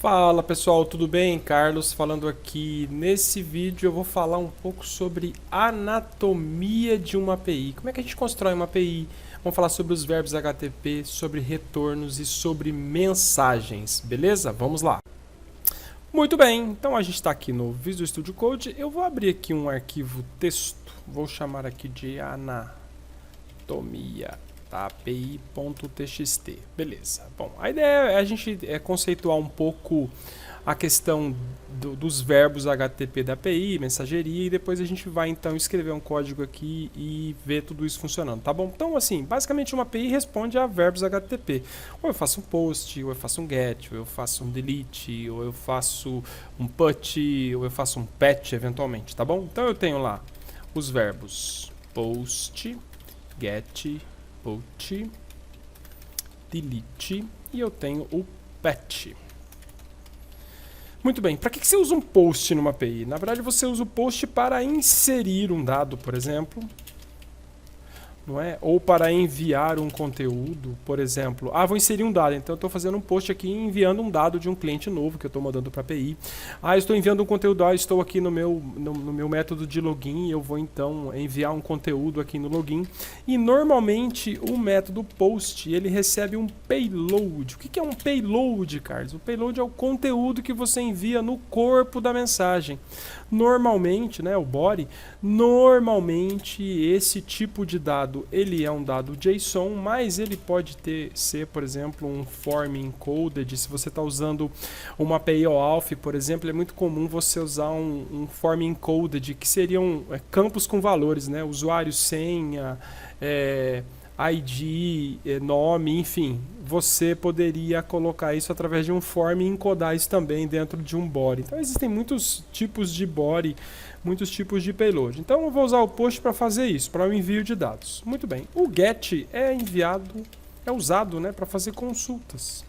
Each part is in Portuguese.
Fala pessoal, tudo bem? Carlos falando aqui. Nesse vídeo eu vou falar um pouco sobre anatomia de uma API. Como é que a gente constrói uma API? Vamos falar sobre os verbos HTTP, sobre retornos e sobre mensagens, beleza? Vamos lá. Muito bem, então a gente está aqui no Visual Studio Code. Eu vou abrir aqui um arquivo texto, vou chamar aqui de anatomia. Tá, api.txt, beleza. Bom, a ideia é a gente conceituar um pouco a questão dos verbos HTTP da API, mensageria, e depois a gente vai então escrever um código aqui e ver tudo isso funcionando, tá bom? Então, assim, basicamente uma API responde a verbos HTTP. Ou eu faço um post, ou eu faço um get, ou eu faço um delete, ou eu faço um put, ou eu faço um patch eventualmente, tá bom? Então eu tenho lá os verbos post, get, put, delete e eu tenho o patch. Muito bem, para que você usa um post numa API? Na verdade você usa o post para inserir um dado, por exemplo, não é? Ou para enviar um conteúdo, por exemplo. Vou inserir um dado, então eu estou fazendo um post aqui enviando um dado de um cliente novo que eu estou mandando para a API. Eu estou enviando um conteúdo, estou aqui no meu método de login, eu vou então enviar um conteúdo aqui no login. E normalmente o método post, ele recebe um payload. O que é um payload, Carlos? O payload é o conteúdo que você envia no corpo da mensagem. Normalmente, né, o body, normalmente esse tipo de dado ele é um dado JSON, mas ele pode ser, por exemplo, um form encoded. Se você está usando uma API OAuth, por exemplo, é muito comum você usar um form encoded, que seriam campos com valores, né? Usuário, senha, ID, nome, enfim. Você poderia colocar isso através de um form e encodar isso também dentro de um body. Então existem muitos tipos de body, muitos tipos de payload. Então eu vou usar o post para fazer isso, para o envio de dados. Muito bem. O get é usado, né, para fazer consultas.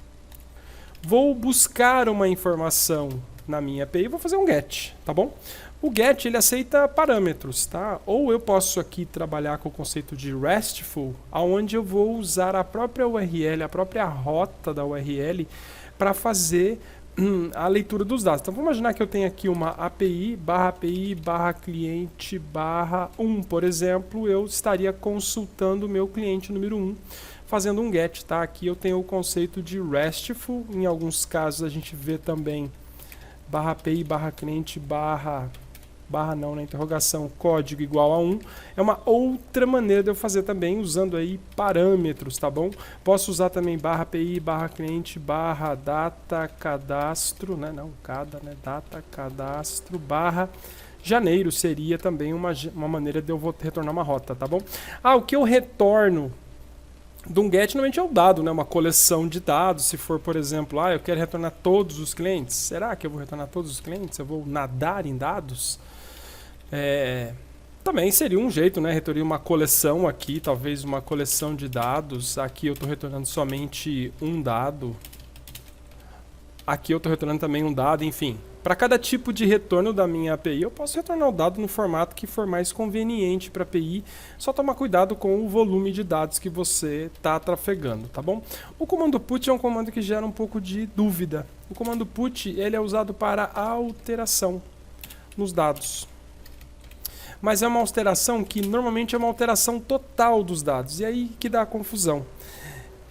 Vou buscar uma informação na minha API, vou fazer um get, tá bom? O get ele aceita parâmetros, tá? Ou eu posso aqui trabalhar com o conceito de RESTful, onde eu vou usar a própria URL, a própria rota da URL para fazer a leitura dos dados. Então vamos imaginar que eu tenho aqui uma API barra cliente barra 1, por exemplo, eu estaria consultando o meu cliente número 1, fazendo um get, tá? Aqui eu tenho o conceito de RESTful, em alguns casos a gente vê também barra API barra cliente barra não, né? Interrogação, código igual a 1. É uma outra maneira de eu fazer também, usando aí parâmetros, tá bom? Posso usar também barra API, barra cliente, barra data, cadastro, né? Não, cada, né? Data, cadastro, barra janeiro seria também uma maneira de eu retornar uma rota, tá bom? O que eu retorno de um get normalmente é o dado, né? Uma coleção de dados. Se for, por exemplo, eu quero retornar todos os clientes. Será que eu vou retornar todos os clientes? Eu vou nadar em dados? Também seria um jeito, né? Retornar uma coleção aqui, talvez uma coleção de dados. Aqui eu estou retornando somente um dado. Aqui eu estou retornando também um dado, enfim. Para cada tipo de retorno da minha API, eu posso retornar o dado no formato que for mais conveniente para a API. Só tomar cuidado com o volume de dados que você está trafegando, tá bom? O comando put é um comando que gera um pouco de dúvida. O comando put ele é usado para alteração nos dados. Mas é uma alteração que normalmente é uma alteração total dos dados. E aí que dá a confusão.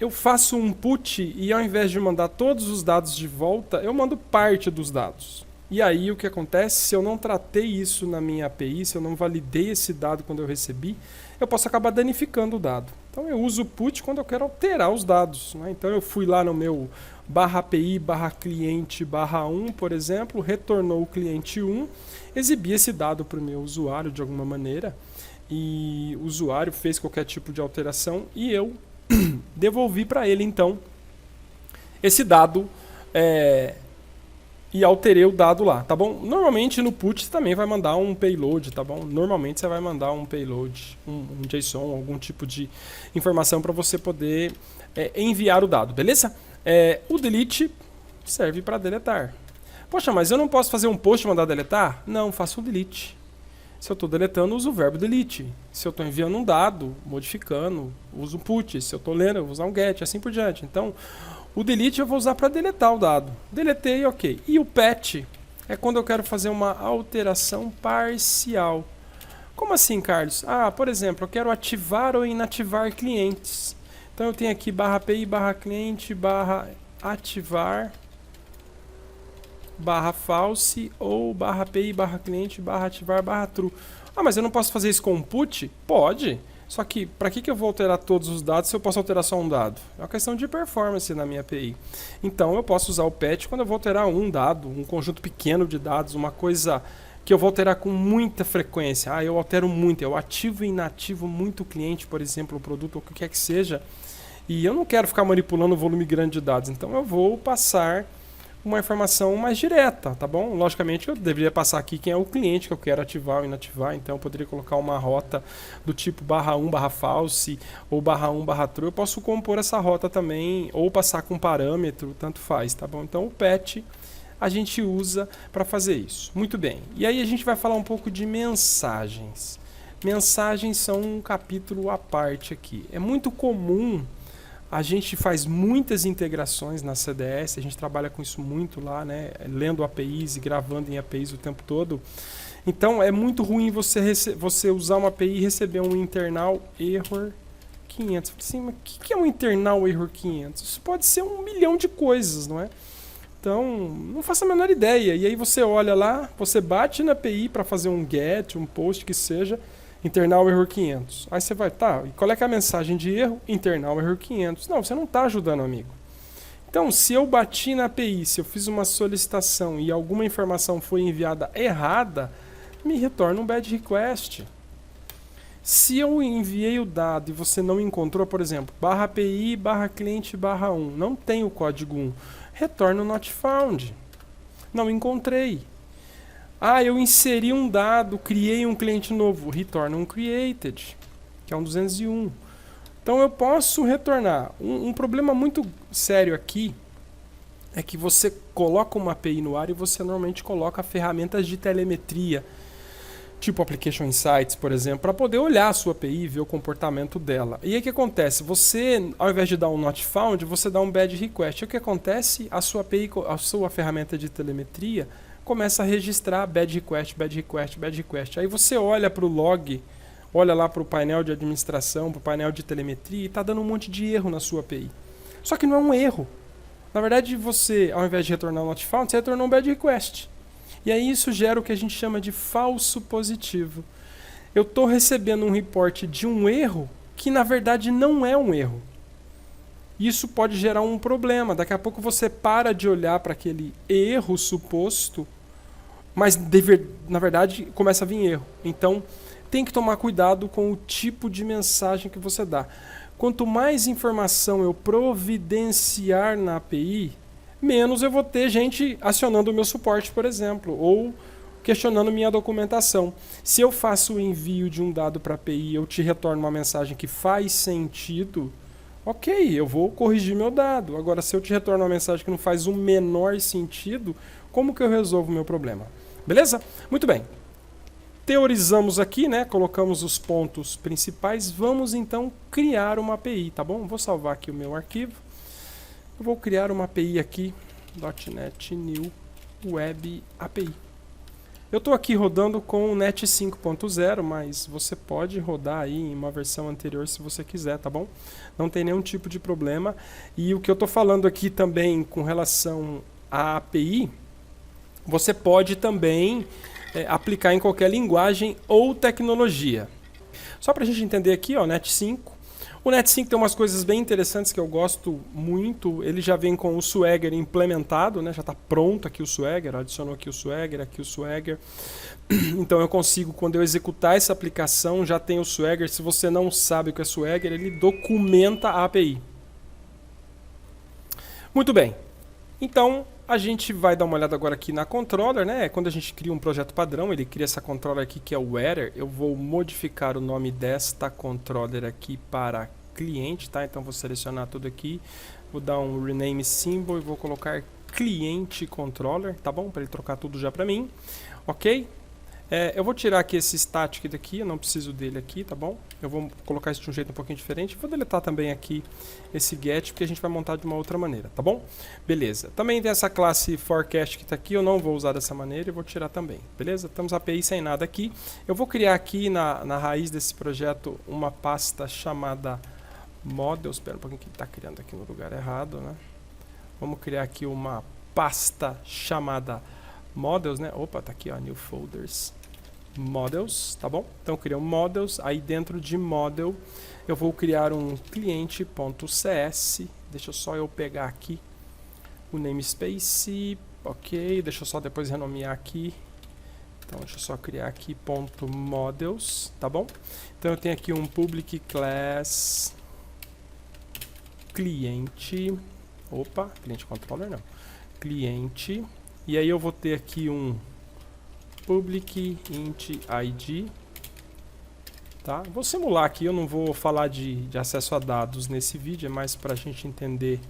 Eu faço um put e ao invés de mandar todos os dados de volta, eu mando parte dos dados. E aí o que acontece? Se eu não tratei isso na minha API, se eu não validei esse dado quando eu recebi, eu posso acabar danificando o dado. Então eu uso o put quando eu quero alterar os dados, né? Então eu fui lá no meu barra API, barra cliente, barra 1, por exemplo, retornou o cliente 1, exibi esse dado para o meu usuário de alguma maneira, e o usuário fez qualquer tipo de alteração e eu devolvi para ele então esse dado e alterei o dado lá, tá bom? Normalmente no put você também vai mandar um payload, tá bom? Normalmente você vai mandar um payload, um JSON, algum tipo de informação para você poder enviar o dado, beleza? O delete serve para deletar. Poxa, mas eu não posso fazer um post e mandar deletar? Não, faço um delete. Se eu estou deletando, uso o verbo delete. Se eu estou enviando um dado, modificando, uso um put. Se eu estou lendo, eu vou usar um get, assim por diante. Então, O delete eu vou usar para deletar o dado. Deletei, ok. E o patch é quando eu quero fazer uma alteração parcial. Como assim, Carlos? Por exemplo, eu quero ativar ou inativar clientes. Então eu tenho aqui /API, /cliente, /ativar, /false ou /API, /cliente, /ativar, /true. Mas eu não posso fazer isso com um put? Pode. Só que, para que eu vou alterar todos os dados se eu posso alterar só um dado? É uma questão de performance na minha API. Então, eu posso usar o patch quando eu vou alterar um dado, um conjunto pequeno de dados, uma coisa que eu vou alterar com muita frequência. Eu altero muito, eu ativo e inativo muito o cliente, por exemplo, o produto, ou o que quer que seja. E eu não quero ficar manipulando um volume grande de dados. Então, eu vou passar uma informação mais direta, tá bom? Logicamente eu deveria passar aqui quem é o cliente que eu quero ativar ou inativar, então eu poderia colocar uma rota do tipo /1 /false ou /1 /true. Eu posso compor essa rota também ou passar com parâmetro, tanto faz, tá bom? Então o patch a gente usa para fazer isso. Muito bem. E aí a gente vai falar um pouco de mensagens. Mensagens são um capítulo à parte aqui. É muito comum. A gente faz muitas integrações na CDS, a gente trabalha com isso muito lá, né? Lendo APIs e gravando em APIs o tempo todo. Então é muito ruim você usar uma API e receber um internal error 500. Assim, mas o que é um internal error 500? Isso pode ser 1 milhão de coisas, não é? Então, não faço a menor ideia. E aí você olha lá, você bate na API para fazer um get, um post que seja, internal error 500. Aí você vai, e qual é que é a mensagem de erro? Internal error 500. Não, você não está ajudando o amigo. Então, se eu bati na API, se eu fiz uma solicitação e alguma informação foi enviada errada, me retorna um bad request. Se eu enviei o dado e você não encontrou, por exemplo, /API, /cliente, /1, não tem o código 1, retorna o not found. Não encontrei. Eu inseri um dado, criei um cliente novo, retorna um created, que é um 201. Então eu posso retornar. Um problema muito sério aqui é que você coloca uma API no ar e você normalmente coloca ferramentas de telemetria, tipo Application Insights, por exemplo, para poder olhar a sua API e ver o comportamento dela. E aí o que acontece? Você, ao invés de dar um not found, você dá um bad request. E o que acontece? A sua API, a sua ferramenta de telemetria, começa a registrar bad request, bad request, bad request. Aí você olha para o log, olha lá para o painel de administração, para o painel de telemetria e está dando um monte de erro na sua API. Só que não é um erro. Na verdade, você, ao invés de retornar um not found, você retornou um bad request. E aí isso gera o que a gente chama de falso positivo. Eu estou recebendo um report de um erro que na verdade não é um erro. Isso pode gerar um problema. Daqui a pouco você para de olhar para aquele erro suposto, mas na verdade começa a vir erro. Então tem que tomar cuidado com o tipo de mensagem que você dá. Quanto mais informação eu providenciar na API, menos eu vou ter gente acionando o meu suporte, por exemplo, ou questionando minha documentação. Se eu faço o envio de um dado para a API e eu te retorno uma mensagem que faz sentido, ok, eu vou corrigir meu dado. Agora, se eu te retorno uma mensagem que não faz o menor sentido, como que eu resolvo o meu problema? Beleza? Muito bem. Teorizamos aqui, né? Colocamos os pontos principais. Vamos, então, criar uma API, tá bom? Vou salvar aqui o meu arquivo. Eu vou criar uma API aqui, .NET New Web API. Eu estou aqui rodando com o NET 5.0, mas você pode rodar aí em uma versão anterior se você quiser, tá bom? Não tem nenhum tipo de problema. E o que eu estou falando aqui também com relação à API, você pode também aplicar em qualquer linguagem ou tecnologia. Só para a gente entender aqui, ó, NET 5. O NET 5 tem umas coisas bem interessantes que eu gosto muito. Ele já vem com o Swagger implementado, né? Já está pronto aqui o Swagger, adicionou aqui o Swagger. Então eu consigo, quando eu executar essa aplicação, já tem o Swagger. Se você não sabe o que é Swagger, ele documenta a API. Muito bem. Então a gente vai dar uma olhada agora aqui na controller, né? Quando a gente cria um projeto padrão, ele cria essa controller aqui que é o header. Eu vou modificar o nome desta controller aqui para cliente, tá? Então vou selecionar tudo aqui, vou dar um rename symbol e vou colocar cliente controller, tá bom? Para ele trocar tudo já para mim, ok? Eu vou tirar aqui esse static daqui, eu não preciso dele aqui, tá bom? Eu vou colocar isso de um jeito um pouquinho diferente. Vou deletar também aqui esse get, porque a gente vai montar de uma outra maneira, tá bom? Beleza. Também tem essa classe forecast que está aqui, eu não vou usar dessa maneira e vou tirar também, beleza? Estamos API sem nada aqui. Eu vou criar aqui na raiz desse projeto uma pasta chamada models. Espera um pouquinho que está criando aqui no lugar errado, né? Vamos criar aqui uma pasta chamada models, né? Opa, tá aqui, ó, new folders. Models, tá bom? Então eu criei um models, aí dentro de model eu vou criar um cliente.cs. Deixa só eu pegar aqui o namespace, ok, deixa eu só depois renomear aqui. Então deixa eu só criar aqui .models, tá bom? Então eu tenho aqui um public class cliente, opa, cliente controller não, cliente, e aí eu vou ter aqui um public int id, tá? Vou simular aqui, eu não vou falar de acesso a dados nesse vídeo, é mais para a gente entender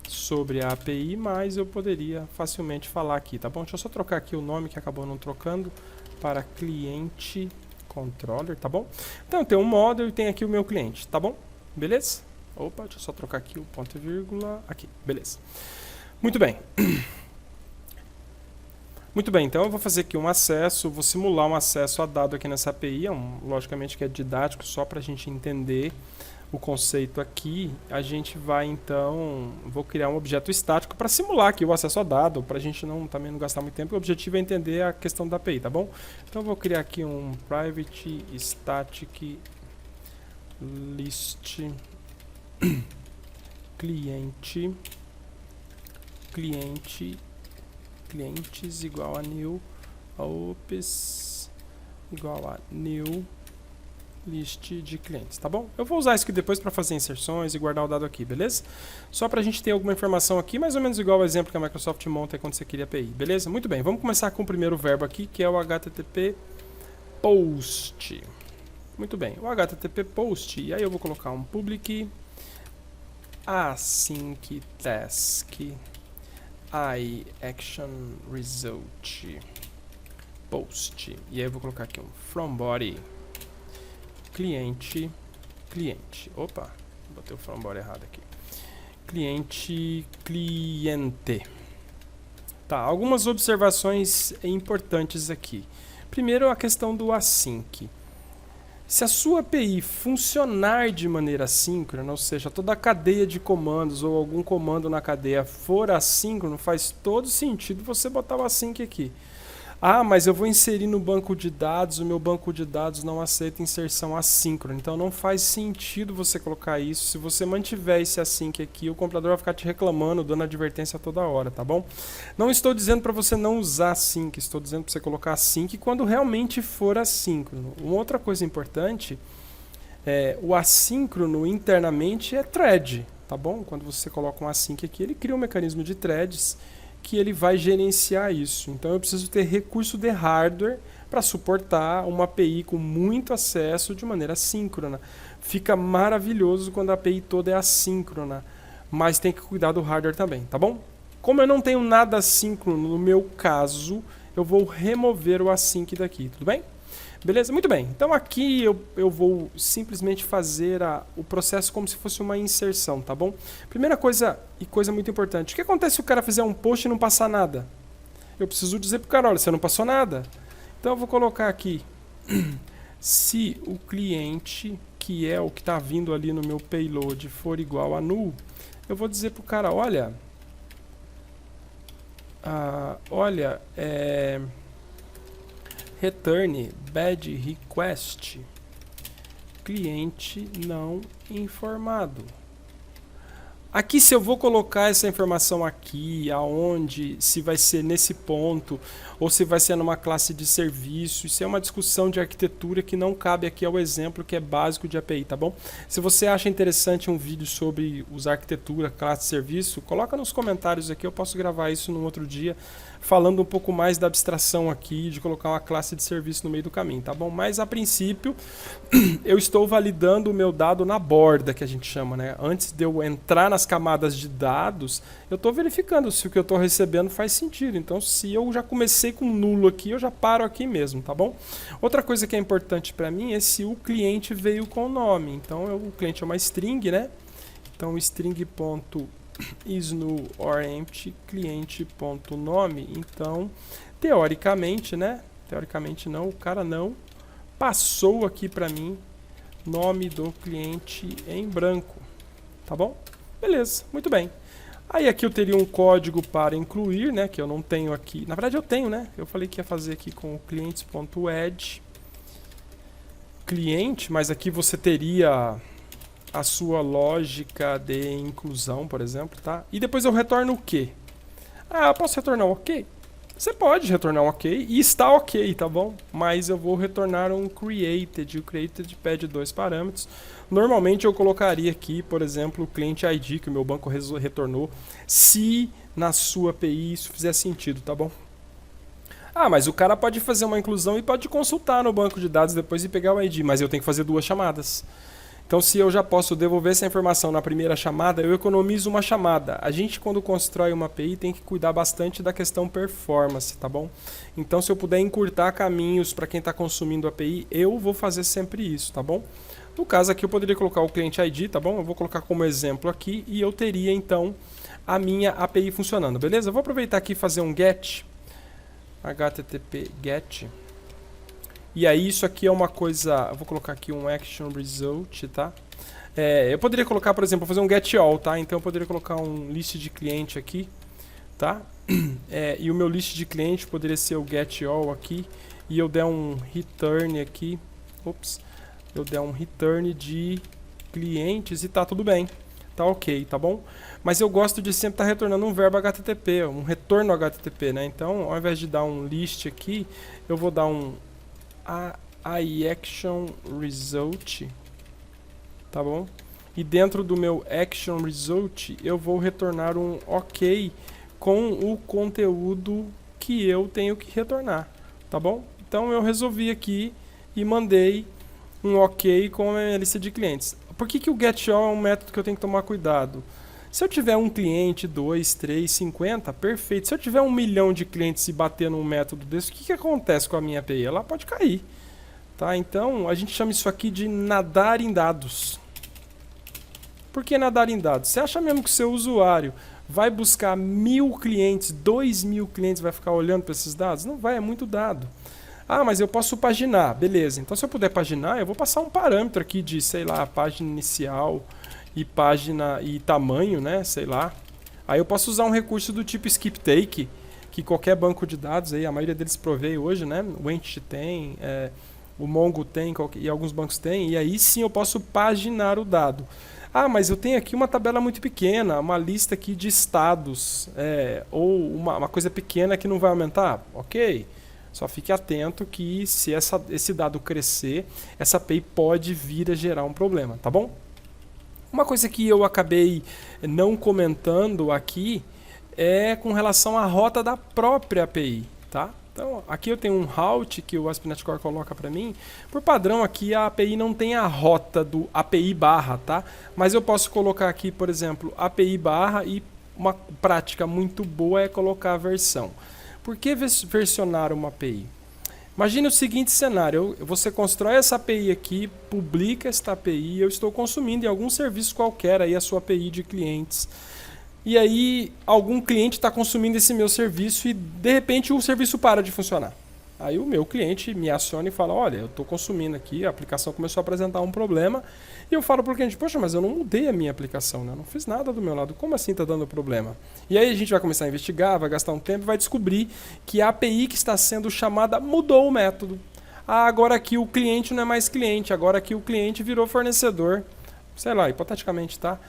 sobre a API, mas eu poderia facilmente falar aqui, tá bom? Deixa eu só trocar aqui o nome que acabou não trocando para cliente controller, tá bom? Então tem um model e tem aqui o meu cliente, tá bom? Beleza? Opa, deixa eu só trocar aqui o ponto e vírgula, aqui, beleza. Muito bem. Muito bem, então eu vou fazer aqui um acesso, vou simular um acesso a dado aqui nessa API, logicamente que é didático, só para a gente entender o conceito aqui. A gente vai então, vou criar um objeto estático para simular aqui o acesso a dado, para a gente também não gastar muito tempo. O objetivo é entender a questão da API, tá bom? Então eu vou criar aqui um private static list clientes igual a new ops igual a new list de clientes, tá bom? Eu vou usar isso aqui depois para fazer inserções e guardar o dado aqui, beleza? Só para a gente ter alguma informação aqui, mais ou menos igual ao exemplo que a Microsoft monta quando você cria API, beleza? Muito bem, vamos começar com o primeiro verbo aqui, que é o HTTP post. Muito bem, o HTTP post, e aí eu vou colocar um public async task action result post, e aí eu vou colocar aqui um from body cliente, opa, botei o from body errado aqui, cliente. Tá, algumas observações importantes aqui. Primeiro, a questão do async. Se a sua API funcionar de maneira assíncrona, ou seja, toda a cadeia de comandos ou algum comando na cadeia for assíncrono, faz todo sentido você botar o async aqui. Ah, mas eu vou inserir no banco de dados, o meu banco de dados não aceita inserção assíncrona, então não faz sentido você colocar isso. Se você mantiver esse async aqui, o compilador vai ficar te reclamando, dando advertência toda hora, tá bom? Não estou dizendo para você não usar async, estou dizendo para você colocar async quando realmente for assíncrono. Uma outra coisa importante, o assíncrono internamente é thread, tá bom? Quando você coloca um async aqui, ele cria um mecanismo de threads que ele vai gerenciar isso. Então eu preciso ter recurso de hardware para suportar uma API com muito acesso de maneira síncrona. Fica maravilhoso quando a API toda é assíncrona, mas tem que cuidar do hardware também, tá bom? Como eu não tenho nada assíncrono no meu caso, eu vou remover o async daqui, tudo bem? Beleza? Muito bem. Então aqui eu vou simplesmente fazer o processo como se fosse uma inserção, tá bom? Primeira coisa, e coisa muito importante, o que acontece se o cara fizer um post e não passar nada? Eu preciso dizer pro cara, olha, você não passou nada. Então eu vou colocar aqui, se o cliente, que é o que está vindo ali no meu payload, for igual a null, eu vou dizer pro cara, olha, return bad request cliente não informado. Aqui, se eu vou colocar essa informação aqui, aonde, se vai ser nesse ponto, ou se vai ser numa classe de serviço, isso é uma discussão de arquitetura que não cabe aqui ao exemplo que é básico de API, tá bom? Se você acha interessante um vídeo sobre usar arquitetura, classe de serviço, coloca nos comentários aqui, eu posso gravar isso num outro dia, falando um pouco mais da abstração aqui, de colocar uma classe de serviço no meio do caminho, tá bom? Mas a princípio, eu estou validando o meu dado na borda, que a gente chama, né? Antes de eu entrar nas as camadas de dados, eu estou verificando se o que eu estou recebendo faz sentido. Então, se eu já comecei com nulo aqui, eu já paro aqui mesmo, tá bom? Outra coisa que é importante para mim é se o cliente veio com o nome. Então, o cliente é uma string, né? Então, string.isNull.orEmpty cliente.nome. Então, teoricamente, né? Teoricamente não, o cara não passou aqui para mim nome do cliente em branco, tá bom? Beleza, muito bem. Aí aqui eu teria um código para incluir, né, que eu não tenho aqui. Na verdade eu tenho, né? Eu falei que ia fazer aqui com o clientes.add cliente, mas aqui você teria a sua lógica de inclusão, por exemplo, tá? E depois eu retorno o quê? Ah, eu posso retornar um OK? Você pode retornar um OK e está OK, tá bom? Mas eu vou retornar um created. O created pede 2 parâmetros. Normalmente eu colocaria aqui, por exemplo, o cliente ID que o meu banco retornou, se na sua API isso fizer sentido, tá bom? Ah, mas o cara pode fazer uma inclusão e pode consultar no banco de dados depois e pegar o ID, mas eu tenho que fazer 2 chamadas. Então, se eu já posso devolver essa informação na primeira chamada, eu economizo uma chamada. A gente, quando constrói uma API, tem que cuidar bastante da questão performance, tá bom? Então, se eu puder encurtar caminhos para quem está consumindo a API, eu vou fazer sempre isso, tá bom? No caso aqui, eu poderia colocar o cliente ID, tá bom? Eu vou colocar como exemplo aqui e eu teria, então, a minha API funcionando, beleza? Eu vou aproveitar aqui e fazer um GET, HTTP GET. E aí isso aqui é uma coisa, eu vou colocar aqui um action result, tá? Eu poderia colocar, por exemplo, fazer um get all, tá? Então eu poderia colocar um list de cliente aqui, tá? E o meu list de cliente poderia ser o get all aqui, e eu der um return aqui, eu der um return de clientes e tá tudo bem, tá ok, tá bom? Mas eu gosto de sempre estar retornando um verbo HTTP, um retorno HTTP, né? Então, ao invés de dar um list aqui, eu vou dar um action result, tá bom? E dentro do meu action result eu vou retornar um OK com o conteúdo que eu tenho que retornar, tá bom? Então eu resolvi aqui e mandei um OK com a minha lista de clientes. Por que o getAll é um método que eu tenho que tomar cuidado? Se eu tiver um cliente, 2, 3, 50, perfeito. Se eu tiver 1 milhão de clientes e bater num método desse, o que acontece com a minha API? Ela pode cair. Tá? Então, a gente chama isso aqui de nadar em dados. Por que nadar em dados? Você acha mesmo que o seu usuário vai buscar 1.000 clientes, 2.000 clientes, vai ficar olhando para esses dados? Não vai, é muito dado. Ah, mas eu posso paginar. Beleza. Então, se eu puder paginar, eu vou passar um parâmetro aqui de, sei lá, página inicial e página e tamanho, né? Sei lá. Aí eu posso usar um recurso do tipo skip take, que qualquer banco de dados, aí, a maioria deles provê hoje, né? O Entity tem, o Mongo tem e alguns bancos têm, e aí sim eu posso paginar o dado. Ah, mas eu tenho aqui uma tabela muito pequena, uma lista aqui de estados, ou uma coisa pequena que não vai aumentar. Ok, só fique atento que se esse dado crescer, essa API pode vir a gerar um problema, tá bom? Uma coisa que eu acabei não comentando aqui é com relação à rota da própria API, tá? Então, aqui eu tenho um route que o ASP.NET Core coloca para mim. Por padrão, aqui a API não tem a rota do API barra, tá? Mas eu posso colocar aqui, por exemplo, API barra, e uma prática muito boa é colocar a versão. Por que versionar uma API? Imagine o seguinte cenário, você constrói essa API aqui, publica esta API, eu estou consumindo em algum serviço qualquer aí a sua API de clientes. E aí algum cliente está consumindo esse meu serviço e de repente o serviço para de funcionar. Aí o meu cliente me aciona e fala, olha, eu estou consumindo aqui, a aplicação começou a apresentar um problema. E eu falo para o cliente, poxa, mas eu não mudei a minha aplicação, né? Eu não fiz nada do meu lado, como assim está dando problema? E aí a gente vai começar a investigar, vai gastar um tempo e vai descobrir que a API que está sendo chamada mudou o método. Ah, agora aqui o cliente não é mais cliente, agora aqui o cliente virou fornecedor. Sei lá, hipoteticamente, tá?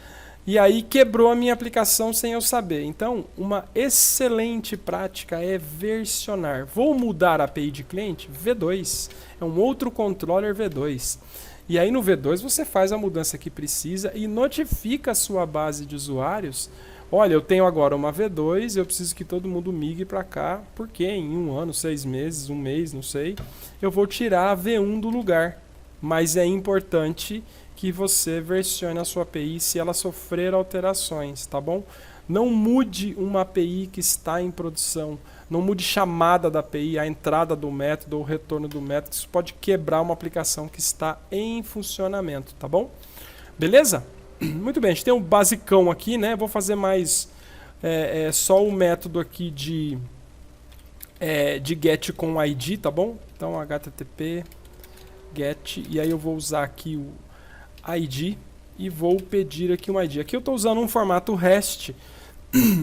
E aí quebrou a minha aplicação sem eu saber. Então, uma excelente prática é versionar. Vou mudar a API de cliente? V2. É um outro controller V2. E aí no V2 você faz a mudança que precisa e notifica a sua base de usuários. Olha, eu tenho agora uma V2, eu preciso que todo mundo migre para cá, porque em 1 ano, 6 meses, 1 mês, não sei, eu vou tirar a V1 do lugar. mas é importante que você versione a sua API se ela sofrer alterações, tá bom? Não mude uma API que está em produção, não mude chamada da API, a entrada do método ou o retorno do método, isso pode quebrar uma aplicação que está em funcionamento, tá bom? Beleza? Muito bem, a gente tem um basicão aqui, né? Vou fazer mais só o método aqui de get com ID, tá bom? Então http get, e aí eu vou usar aqui o ID e vou pedir aqui um ID. Aqui eu estou usando um formato REST,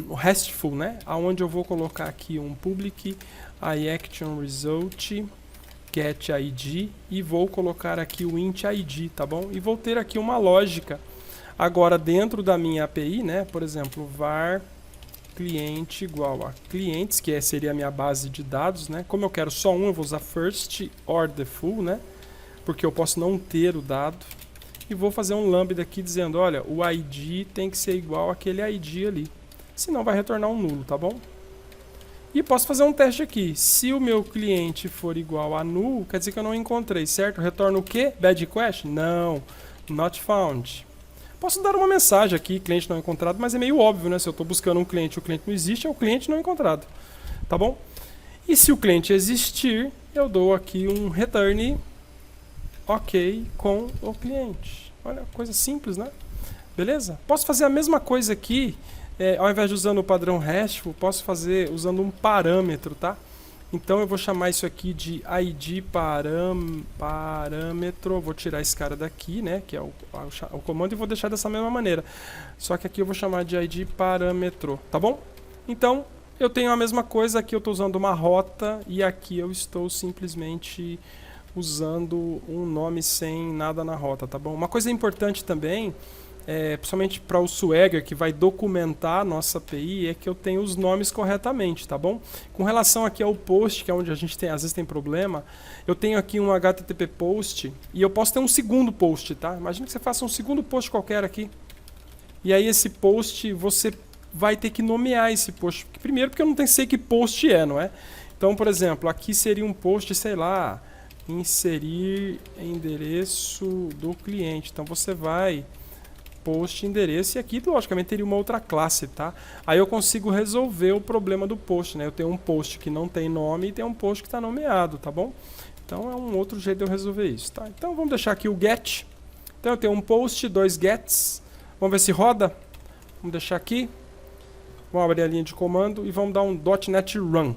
o RESTful, né? Onde eu vou colocar aqui um public iActionResult get ID e vou colocar aqui o int ID, tá bom? E vou ter aqui uma lógica agora dentro da minha API, né? Por exemplo, var cliente igual a clientes, que seria a minha base de dados, né? Como eu quero só um, eu vou usar first or the full, né? Porque eu posso não ter o dado. E vou fazer um lambda aqui dizendo, olha, o ID tem que ser igual àquele ID ali. Senão vai retornar um nulo, tá bom? E posso fazer um teste aqui. Se o meu cliente for igual a null, quer dizer que eu não encontrei, certo? Retorna o quê? Bad question? Não. Not found. Posso dar uma mensagem aqui, cliente não encontrado, mas é meio óbvio, né? Se eu estou buscando um cliente e o cliente não existe, é o cliente não encontrado. Tá bom? E se o cliente existir, eu dou aqui um return ok com o cliente. Olha, coisa simples, né? Beleza? Posso fazer a mesma coisa aqui, ao invés de usando o padrão RESTful, posso fazer usando um parâmetro, tá? Então eu vou chamar isso aqui de ID parâmetro, vou tirar esse cara daqui, né, que é o comando, e vou deixar dessa mesma maneira. Só que aqui eu vou chamar de ID parâmetro, tá bom? Então eu tenho a mesma coisa, aqui eu estou usando uma rota e aqui eu estou simplesmente usando um nome sem nada na rota, tá bom? Uma coisa importante também, principalmente para o Swagger, que vai documentar a nossa API, é que eu tenho os nomes corretamente, tá bom? Com relação aqui ao post, que é onde a gente às vezes tem problema, eu tenho aqui um HTTP post e eu posso ter um segundo post, tá? Imagina que você faça um segundo post qualquer aqui. E aí esse post, você vai ter que nomear esse post. Primeiro porque eu não sei que post é, não é? Então, por exemplo, aqui seria um post, sei lá, inserir endereço do cliente. Então você vai post endereço, e aqui logicamente teria uma outra classe, tá? Aí eu consigo resolver o problema do post, né? Eu tenho um post que não tem nome e tem um post que está nomeado, tá bom? Então é um outro jeito de eu resolver isso, tá? Então vamos deixar aqui o get. Então eu tenho um post, 2 gets. Vamos ver se roda. Vamos deixar aqui. Vamos abrir a linha de comando e vamos dar um .NET Run.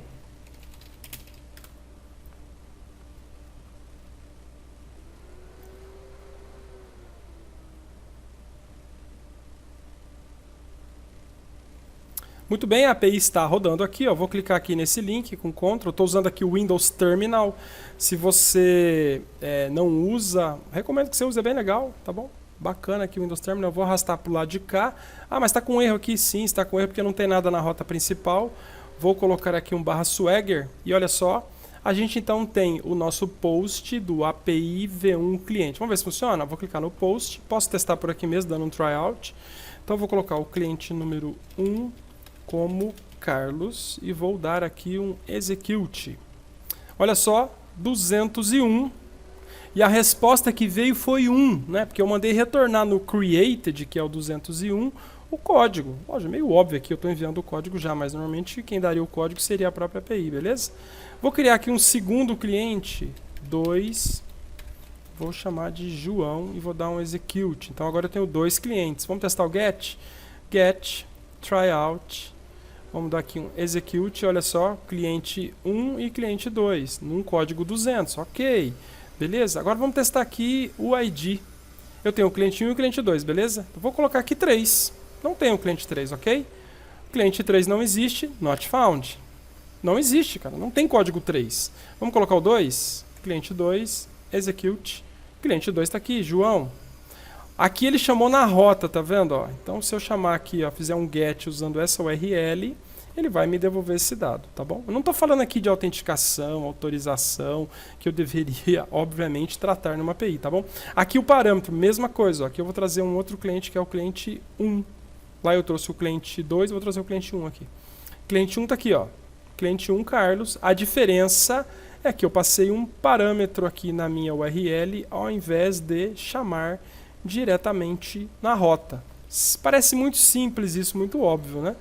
Muito bem, a API está rodando aqui, ó. Vou clicar aqui nesse link com Ctrl. Estou usando aqui o Windows Terminal. Se você não usa, recomendo que você use, é bem legal, tá bom? Bacana aqui o Windows Terminal. Vou arrastar para o lado de cá. Ah, mas está com erro aqui? Sim, está com erro porque não tem nada na rota principal. Vou colocar aqui um /swagger e olha só. A gente então tem o nosso post do API V1 cliente. Vamos ver se funciona? Vou clicar no post. Posso testar por aqui mesmo, dando um tryout. Então vou colocar o cliente número 1 como Carlos e vou dar aqui um execute. Olha só, 201. E a resposta que veio foi 1, né? Porque eu mandei retornar no created, que é o 201, o código. Lógico, meio óbvio aqui, eu estou enviando o código já, mas normalmente quem daria o código seria a própria API, beleza? Vou criar aqui um segundo cliente, 2, vou chamar de João e vou dar um execute. Então agora eu tenho 2 clientes. Vamos testar o get? Get, tryout. Vamos dar aqui um execute, olha só, cliente 1 e cliente 2, num código 200, ok. Beleza? Agora vamos testar aqui o ID. Eu tenho o cliente 1 e o cliente 2, beleza? Eu vou colocar aqui 3. Não tenho o cliente 3, ok? Cliente 3 não existe, not found. Não existe, cara, não tem código 3. Vamos colocar o 2? Cliente 2, execute. Cliente 2 está aqui, João. Aqui ele chamou na rota, tá vendo? Ó? Então se eu chamar aqui, ó, fizer um get usando essa URL, ele vai me devolver esse dado, tá bom? Eu não estou falando aqui de autenticação, autorização, que eu deveria, obviamente, tratar numa API, tá bom? Aqui o parâmetro, mesma coisa, ó. Aqui eu vou trazer um outro cliente que é o cliente 1. Lá eu trouxe o cliente 2, eu vou trazer o cliente 1 aqui. Cliente 1 está aqui, ó. Cliente 1, Carlos. A diferença é que eu passei um parâmetro aqui na minha URL ao invés de chamar diretamente na rota. Parece muito simples isso, muito óbvio, né?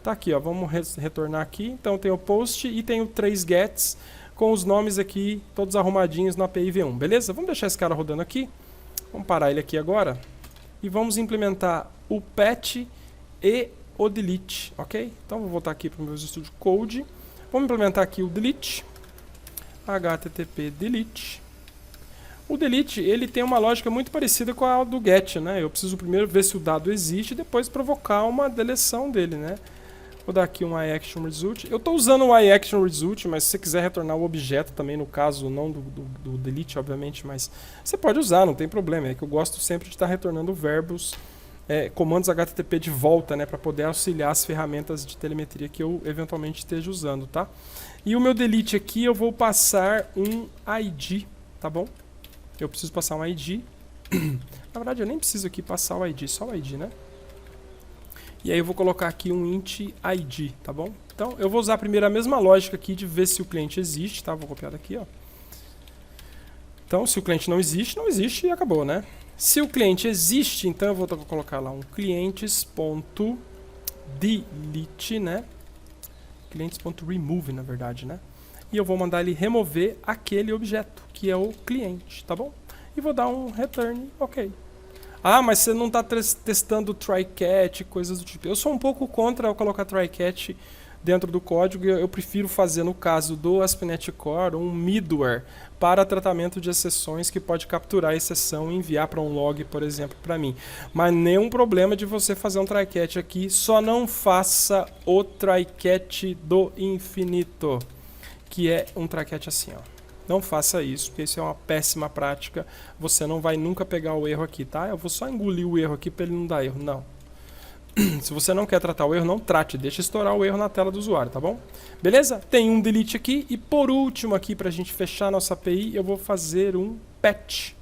Tá aqui, ó, vamos retornar aqui. Então tem o post e tem o 3 gets com os nomes aqui todos arrumadinhos no API V1, beleza? Vamos deixar esse cara rodando aqui. Vamos parar ele aqui agora e vamos implementar o patch e o delete, ok? Então vou voltar aqui para o meu Studio Code. Vamos implementar aqui o delete, http delete. O delete, ele tem uma lógica muito parecida com a do get, né? Eu preciso primeiro ver se o dado existe e depois provocar uma deleção dele, né? Vou dar aqui um iActionResult. Eu estou usando o iActionResult, mas se você quiser retornar o objeto também, no caso, não do delete, obviamente, mas você pode usar, não tem problema. É que eu gosto sempre de estar retornando verbos, comandos HTTP de volta, né? Para poder auxiliar as ferramentas de telemetria que eu eventualmente esteja usando, tá? E o meu delete aqui eu vou passar um ID, tá bom? Eu preciso passar um ID. Na verdade, eu nem preciso aqui passar o ID, só o ID, né? E aí eu vou colocar aqui um int ID, tá bom? Então, eu vou usar primeiro a mesma lógica aqui de ver se o cliente existe, tá? Vou copiar daqui, ó. Então, se o cliente não existe, não existe e acabou, né? Se o cliente existe, então eu vou colocar lá um clientes.delete, né? Clientes.remove, na verdade, né? E eu vou mandar ele remover aquele objeto, que é o cliente, tá bom? E vou dar um return, ok. Ah, mas você não está testando try-catch, coisas do tipo. Eu sou um pouco contra eu colocar try-catch dentro do código. Eu prefiro fazer, no caso do ASP.NET Core, um middleware para tratamento de exceções que pode capturar a exceção e enviar para um log, por exemplo, para mim. Mas nenhum problema de você fazer um try-catch aqui. Só não faça o try-catch do infinito, que é um try-catch assim, ó. Não faça isso, porque isso é uma péssima prática. Você não vai nunca pegar o erro aqui, tá? Eu vou só engolir o erro aqui para ele não dar erro. Não. Se você não quer tratar o erro, não trate. Deixa estourar o erro na tela do usuário, tá bom? Beleza? Tem um delete aqui. E por último aqui, para a gente fechar a nossa API, eu vou fazer um patch.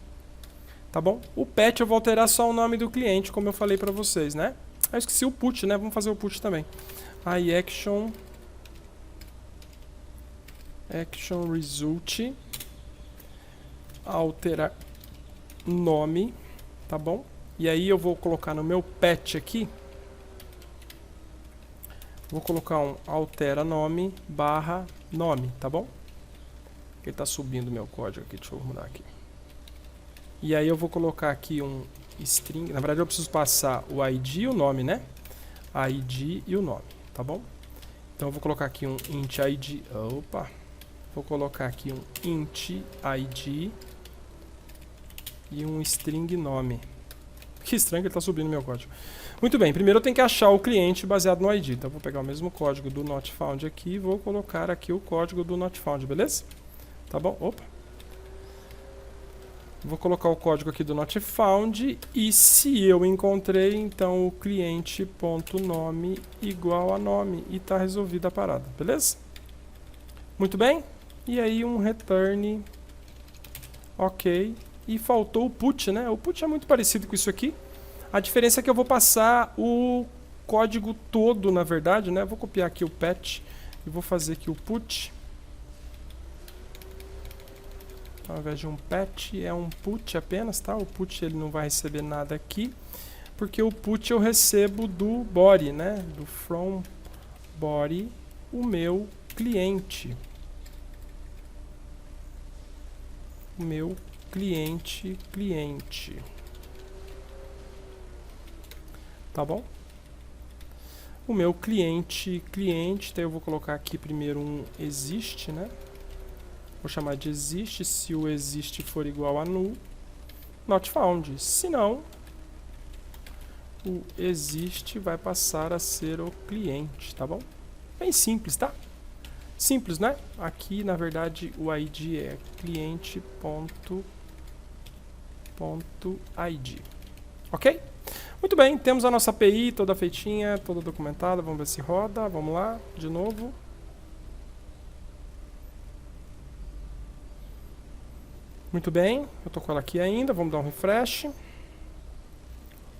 Tá bom? O patch eu vou alterar só o nome do cliente, como eu falei para vocês, né? Eu esqueci o put, né? Vamos fazer o put também. iActionResult, alterar nome, tá bom? E aí eu vou colocar no meu patch aqui, vou colocar um altera nome barra nome, tá bom? Ele tá subindo o meu código aqui, deixa eu mudar aqui. E aí eu vou colocar aqui um string, na verdade eu preciso passar o ID e o nome, né? ID e o nome, tá bom? Então eu vou colocar aqui um int ID, opa! Vou colocar aqui um int ID e um string nome. Que estranho que ele está subindo meu código. Muito bem, primeiro eu tenho que achar o cliente baseado no ID. Então eu vou pegar o mesmo código do NotFound aqui e vou colocar aqui o código do NotFound, beleza? Tá bom? Opa! Vou colocar o código aqui do NotFound e se eu encontrei, então o cliente.nome igual a nome e está resolvida a parada, beleza? Muito bem? E aí um return, ok, e faltou o put, né? O put é muito parecido com isso aqui. A diferença é que eu vou passar o código todo, na verdade, né? Vou copiar aqui o patch e vou fazer aqui o put. Então, ao invés de um patch, é um put apenas, tá? O put ele não vai receber nada aqui, porque o put eu recebo do body, né? Do from body, o meu cliente. O meu cliente. Tá bom? O meu cliente, então eu vou colocar aqui primeiro um existe, né? Vou chamar de existe, se o existe for igual a null, not found. Se não, o existe vai passar a ser o cliente, tá bom? Bem simples, tá? Simples, né? Aqui, na verdade, o ID é cliente.id. Ok? Muito bem, temos a nossa API toda feitinha, toda documentada. Vamos ver se roda. Vamos lá, de novo. Muito bem, eu estou com ela aqui ainda. Vamos dar um refresh.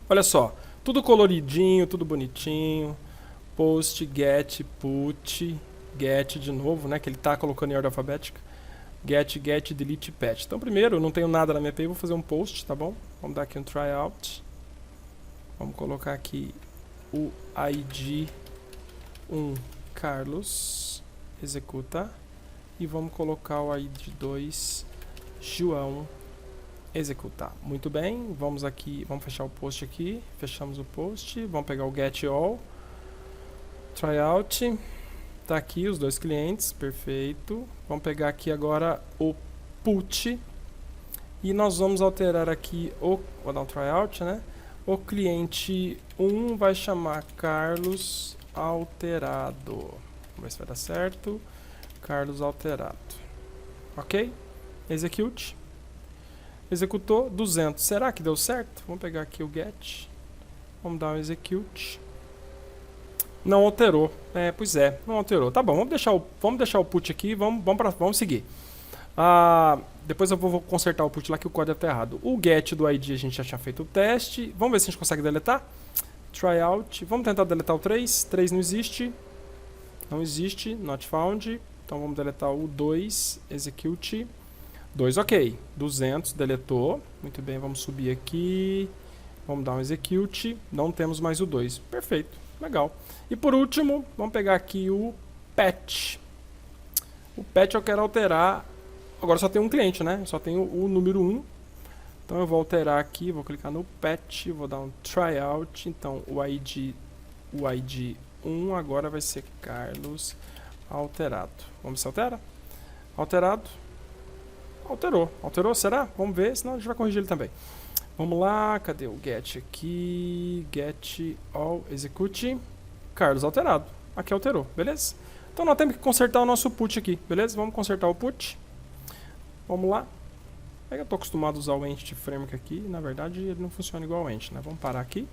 Olha só, tudo coloridinho, tudo bonitinho. Post, get, put... get de novo, né, que ele está colocando em ordem alfabética. get, delete, patch. Então primeiro, eu não tenho nada na minha API, vou fazer um post, tá bom? Vamos dar aqui um tryout. Vamos colocar aqui o ID 1 Carlos, executa. E vamos colocar o ID 2 João, executar. Muito bem, vamos aqui, vamos fechar o post aqui, fechamos o post, vamos pegar o get all, tryout, tá aqui os dois clientes, perfeito. Vamos pegar aqui agora o put e nós vamos alterar aqui vou dar um tryout, né? O cliente 1 vai chamar Carlos alterado. Vamos ver se vai dar certo. Carlos alterado. Ok? Execute. Executou 200. Será que deu certo? Vamos pegar aqui o get. Vamos dar um execute. Não alterou. Pois é, não alterou. Tá bom, vamos deixar o put aqui, vamos seguir. Depois eu vou consertar o put lá que o código está errado. O get do ID a gente já tinha feito o teste. Vamos ver se a gente consegue deletar. Tryout. Vamos tentar deletar o 3. 3 não existe. Não existe. Not found. Então vamos deletar o 2. Execute. 2, ok. 200, deletou. Muito bem, vamos subir aqui. Vamos dar um execute. Não temos mais o 2. Perfeito. Legal. E por último, vamos pegar aqui o patch. O patch eu quero alterar. Agora só tem um cliente, né? Só tem o número 1. Então eu vou alterar aqui, vou clicar no patch, vou dar um tryout. Então o ID 1 agora vai ser Carlos alterado. Vamos ver se altera? Alterado. Alterou. Alterou, será? Vamos ver, senão a gente vai corrigir ele também. Vamos lá, cadê o get aqui? Get all execute. Carlos alterado. Aqui alterou, beleza? Então nós temos que consertar o nosso put aqui, beleza? Vamos consertar o put. Vamos lá. Eu estou acostumado a usar o Entity Framework aqui, na verdade ele não funciona igual ao Entity, né? Vamos parar aqui.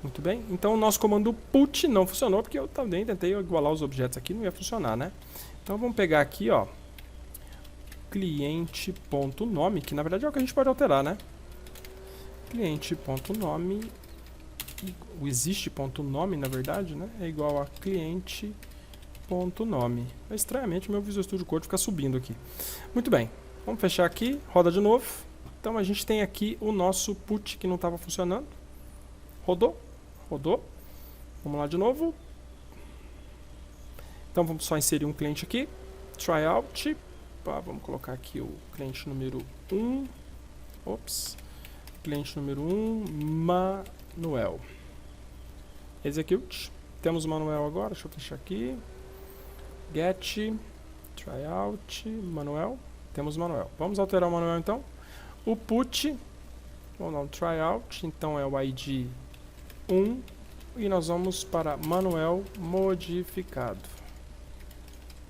Muito bem. Então o nosso comando put não funcionou, porque eu também tentei igualar os objetos aqui, não ia funcionar, né? Então vamos pegar aqui, ó, cliente.nome, que na verdade é o que a gente pode alterar, né? Cliente.nome, o existe.nome, na verdade, né? É igual a cliente.nome. Estranhamente, meu Visual Studio Code fica subindo aqui. Muito bem. Vamos fechar aqui, roda de novo. Então a gente tem aqui o nosso put que não estava funcionando. Rodou, rodou. Vamos lá de novo. Então vamos só inserir um cliente aqui. Tryout. Vamos colocar aqui o cliente número 1. Ops. Cliente número 1, Manuel. Execute. Temos o Manuel agora, deixa eu fechar aqui. Get, tryout, Manuel. Temos o Manuel. Vamos alterar o Manuel então. O put, vamos dar um tryout, então é o ID 1. E nós vamos para Manuel modificado.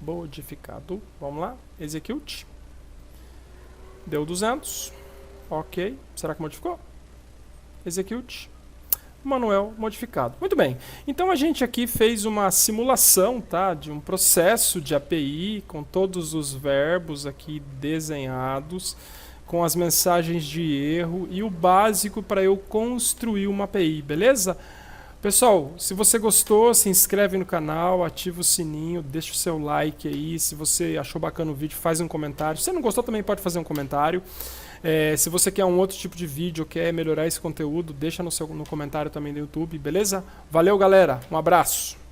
Modificado. Vamos lá, execute. Deu 200. Ok. Será que modificou? Execute. Manuel modificado. Muito bem. Então a gente aqui fez uma simulação, tá, de um processo de API com todos os verbos aqui desenhados, com as mensagens de erro e o básico para eu construir uma API, beleza? Pessoal, se você gostou, se inscreve no canal, ativa o sininho, deixa o seu like aí. Se você achou bacana o vídeo, faz um comentário. Se você não gostou, também pode fazer um comentário. Se você quer um outro tipo de vídeo, quer melhorar esse conteúdo, deixa no comentário também do YouTube, beleza? Valeu, galera. Um abraço.